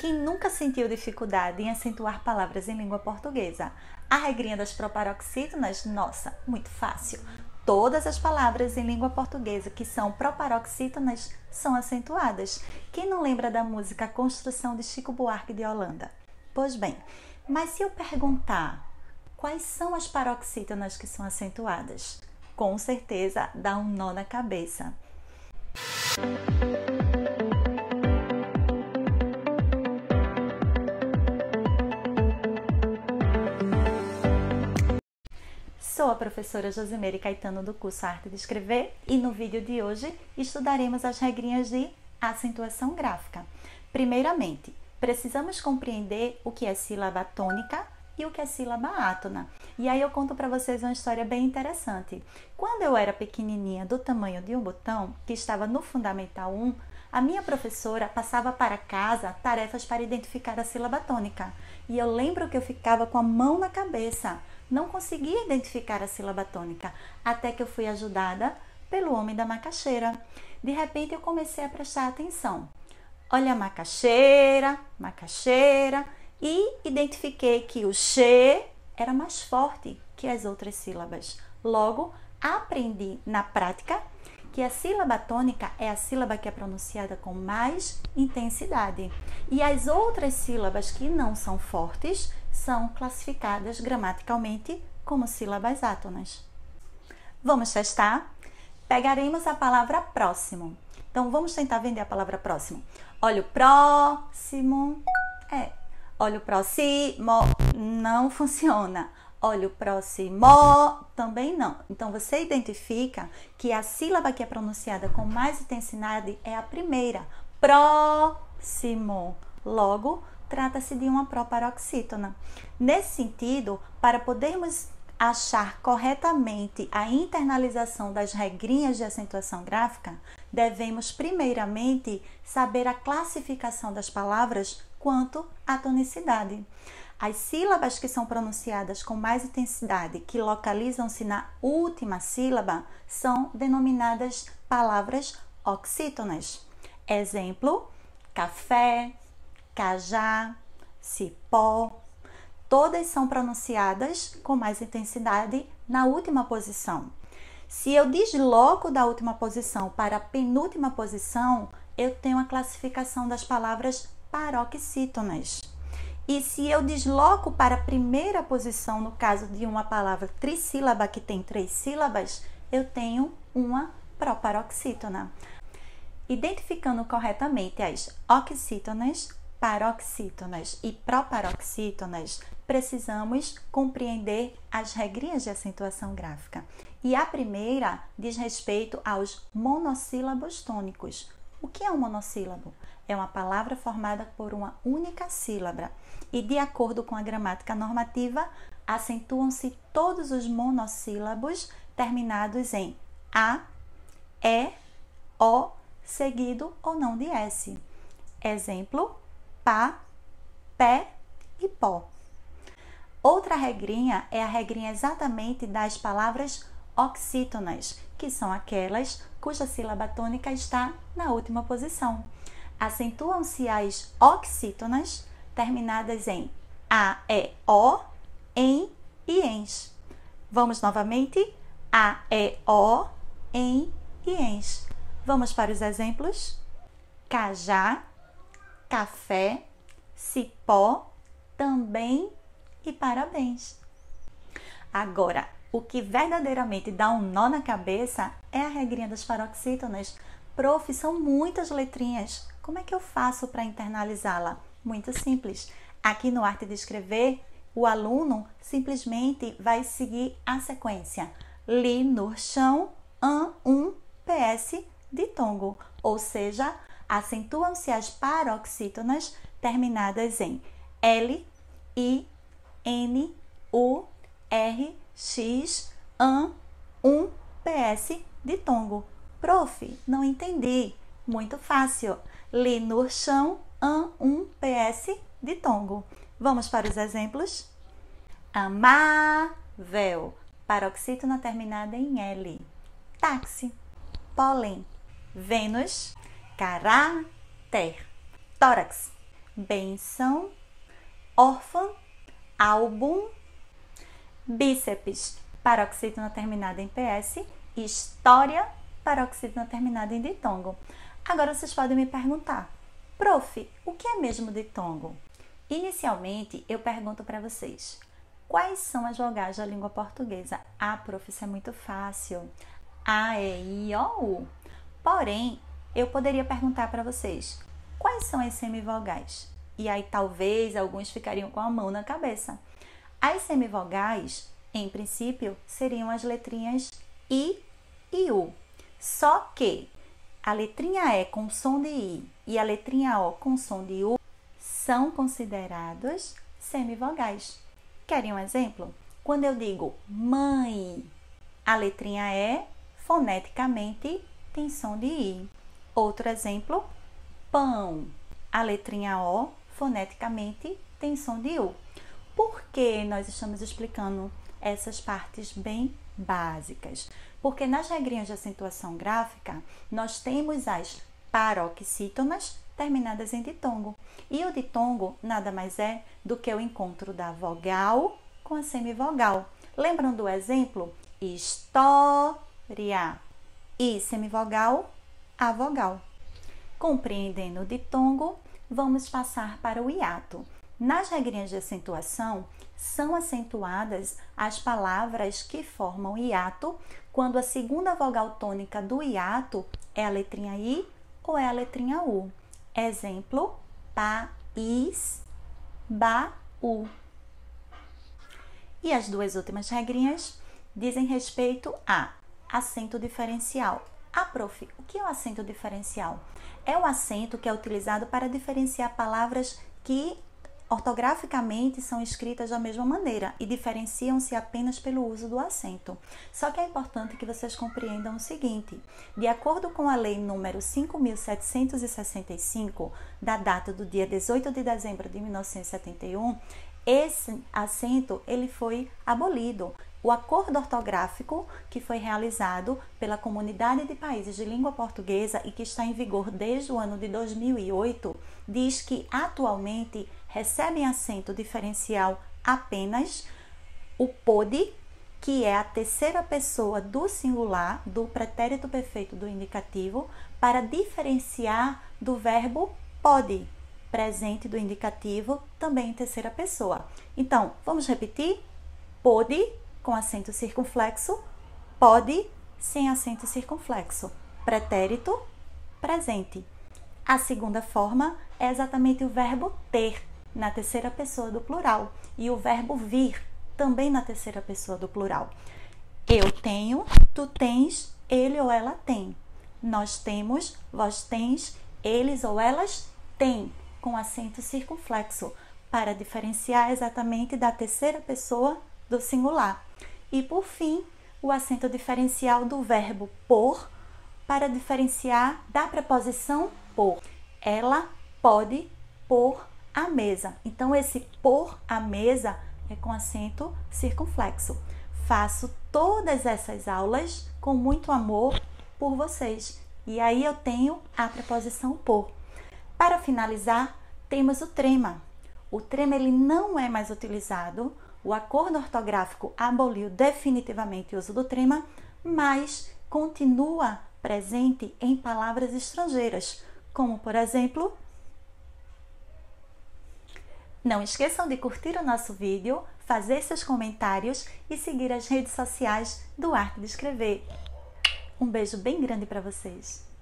Quem nunca sentiu dificuldade em acentuar palavras em língua portuguesa? A regrinha das proparoxítonas? Nossa, muito fácil. Todas as palavras em língua portuguesa que são proparoxítonas são acentuadas. Quem não lembra da música Construção de Chico Buarque de Holanda? Pois bem, mas se eu perguntar quais são as paroxítonas que são acentuadas? Com certeza dá um nó na cabeça. Sou a professora Josimeire Caetano do curso Arte de Escrever e no vídeo de hoje estudaremos as regrinhas de acentuação gráfica. Primeiramente, precisamos compreender o que é sílaba tônica e o que é sílaba átona. E aí eu conto para vocês uma história bem interessante. Quando eu era pequenininha, do tamanho de um botão, que estava no Fundamental 1, a minha professora passava para casa tarefas para identificar a sílaba tônica. E eu lembro que eu ficava com a mão na cabeça. Não conseguia identificar a sílaba tônica, até que eu fui ajudada pelo homem da macaxeira. De repente eu comecei a prestar atenção. Olha a macaxeira, e identifiquei que o che era mais forte que as outras sílabas. Logo, aprendi na prática que a sílaba tônica é a sílaba que é pronunciada com mais intensidade. E as outras sílabas que não são fortes são classificadas gramaticalmente como sílabas átonas. Vamos testar? Pegaremos a palavra próximo. Então, vamos tentar vender a palavra próximo. Olha o próximo. Olha o próximo. Não funciona. Olha o próximo. Também não. Então, você identifica que a sílaba que é pronunciada com mais intensidade é a primeira. Próximo. Logo, trata-se de uma proparoxítona. Nesse sentido, para podermos achar corretamente a internalização das regrinhas de acentuação gráfica, devemos primeiramente saber a classificação das palavras quanto à tonicidade. As sílabas que são pronunciadas com mais intensidade, que localizam-se na última sílaba, são denominadas palavras oxítonas. Exemplo: café, cajá, cipó. Todas são pronunciadas com mais intensidade na última posição. Se eu desloco da última posição para a penúltima posição, eu tenho a classificação das palavras paroxítonas. E se eu desloco para a primeira posição, no caso de uma palavra trissílaba que tem 3 sílabas, eu tenho uma proparoxítona. Identificando corretamente as oxítonas, paroxítonas e proparoxítonas, precisamos compreender as regrinhas de acentuação gráfica. E a primeira diz respeito aos monossílabos tônicos. O que é um monossílabo? É uma palavra formada por uma única sílaba. E de acordo com a gramática normativa, acentuam-se todos os monossílabos terminados em a, e, o, seguido ou não de s. Exemplo: pá, pé e pó. Outra regrinha é a regrinha exatamente das palavras oxítonas, que são aquelas cuja sílaba tônica está na última posição. Acentuam-se as oxítonas terminadas em a, e, o, em e ens. Vamos novamente: a, e, o, em e ens. Vamos para os exemplos: cajá, café, cipó, também e parabéns. Agora, o que verdadeiramente dá um nó na cabeça é a regrinha das paroxítonas. Prof, são muitas letrinhas. Como é que eu faço para internalizá-la? Muito simples. Aqui no Arte de Escrever, o aluno simplesmente vai seguir a sequência: li no chão, PS ditongo, ou seja, acentuam-se as paroxítonas terminadas em L, I, N, U, R, X, PS ditongo. Prof, não entendi. Muito fácil. Li no chão, PS ditongo. Vamos para os exemplos? Amável, paroxítona terminada em L. Táxi, pólen. Vênus, caráter. Tórax, benção, órfã, álbum, bíceps, paroxítona terminada em PS, história, paroxítona terminada em ditongo. Agora vocês podem me perguntar, prof, o que é mesmo ditongo? Inicialmente, eu pergunto para vocês, quais são as vogais da língua portuguesa? Ah, prof, isso é muito fácil. A, E, I, O, U. Porém, eu poderia perguntar para vocês, quais são as semivogais? E aí talvez alguns ficariam com a mão na cabeça. As semivogais, em princípio, seriam as letrinhas I e U. Só que a letrinha E com som de I e a letrinha O com som de U são consideradas semivogais. Querem um exemplo? Quando eu digo mãe, a letrinha E foneticamente tem som de I. Outro exemplo, pão, a letrinha O foneticamente tem som de U. Por que nós estamos explicando essas partes bem básicas? Porque nas regrinhas de acentuação gráfica, nós temos as paroxítonas terminadas em ditongo. E o ditongo nada mais é do que o encontro da vogal com a semivogal. Lembram do exemplo? História. E semivogal, a vogal. Compreendendo o ditongo, vamos passar para o hiato. Nas regrinhas de acentuação, são acentuadas as palavras que formam hiato quando a segunda vogal tônica do hiato é a letrinha I ou é a letrinha U. Exemplo, país, baú. E as duas últimas regrinhas dizem respeito a acento diferencial. Ah, prof, o que é o acento diferencial? É o acento que é utilizado para diferenciar palavras que ortograficamente são escritas da mesma maneira e diferenciam-se apenas pelo uso do acento. Só que é importante que vocês compreendam o seguinte: de acordo com a Lei número 5.765, da data do dia 18 de dezembro de 1971, esse acento ele foi abolido. O acordo ortográfico que foi realizado pela Comunidade de Países de Língua Portuguesa e que está em vigor desde o ano de 2008, diz que atualmente recebem acento diferencial apenas o pode, que é a terceira pessoa do singular, do pretérito perfeito do indicativo, para diferenciar do verbo pode, presente do indicativo, também em terceira pessoa. Então, vamos repetir? Pode com acento circunflexo, pode sem acento circunflexo. Pretérito, presente. A segunda forma é exatamente o verbo ter, na terceira pessoa do plural, e o verbo vir, também na terceira pessoa do plural. Eu tenho, tu tens, ele ou ela tem. Nós temos, vós tens, eles ou elas têm, com acento circunflexo, para diferenciar exatamente da terceira pessoa do singular. E por fim, o acento diferencial do verbo por, para diferenciar da preposição por. Ela pode pôr a mesa. Então, esse pôr a mesa é com acento circunflexo. Faço todas essas aulas com muito amor por vocês. E aí eu tenho a preposição por. Para finalizar, temos o trema. O trema ele não é mais utilizado. O acordo ortográfico aboliu definitivamente o uso do trema, mas continua presente em palavras estrangeiras, como, por exemplo... Não esqueçam de curtir o nosso vídeo, fazer seus comentários e seguir as redes sociais do Arte de Escrever. Um beijo bem grande para vocês!